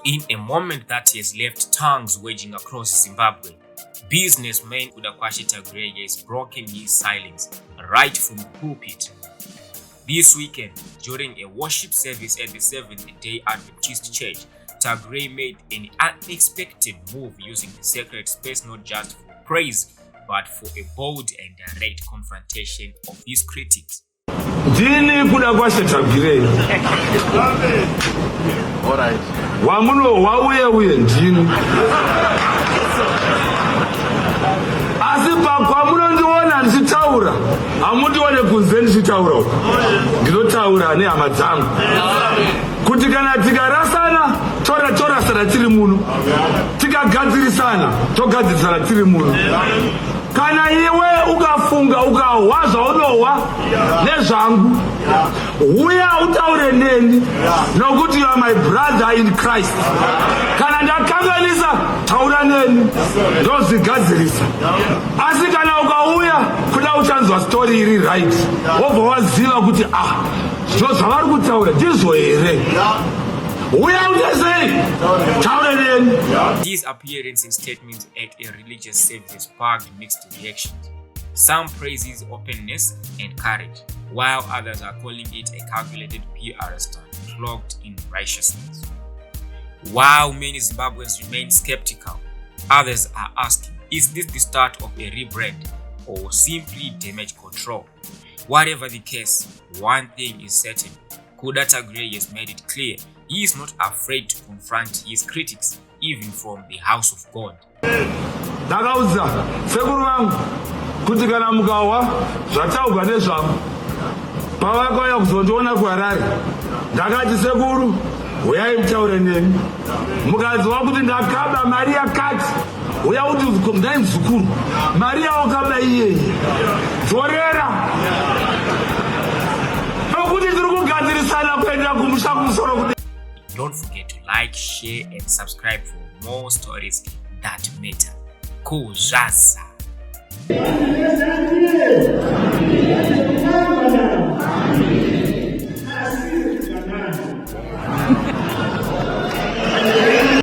In a moment that has left tongues waging across Zimbabwe, businessman Kuda Tagwirei has broken his silence right from the pulpit. This weekend, during a worship service at the Seventh-day Adventist Church, Tagwirei made an unexpected move using the sacred space not just for praise, but for a bold and direct confrontation of his critics. Dini Kuda Tagwirei. All right. Wamuno wauye ndini. Asipa kwa muno ndiona ndichitaura. Amundione kunze ndichitaura. Ndinotaura nehama dzangu. Kuti kana tikarasana tora sana tiri muno. Tikagadzirisana togadzirisana tiri muno. Kana iwe ukafunga ukawa zvaunowa nezvangu, uya utaure neni nokuti you are my brother in Christ. Kana ndakanganisa taura neni ndozvigadzirisa. Asi kana ukauya kuda uchanzwa story iri right, wobva waziva kuti zvino zvavari kutaura ndizvo here. His appearance and statements at a religious service sparked mixed reactions. Some praise his openness and courage, while others are calling it a calculated PR stunt cloaked in righteousness. While many Zimbabweans remain skeptical, others are asking, is this the start of a rebrand or simply damage control? Whatever the case, one thing is certain: Kuda Tagwirei has made it clear he is not afraid to confront his critics, even from the house of God. Ndakauza sekuru vangu kuti kana mukawa zvataugwa nezvangu pavakauya kuzondiona kuHarare, ndakati sekuru uyai mutaure neni. Mukaziva kuti ndakaba mari yakati, uya kuti ndai muzukuru mari yaokaba iyeye dzorera nokuti tiri kugadzirisana kuenda kumusha kumusoro kuti. Don't forget to like, share, and subscribe for more stories that matter. Kuzaza.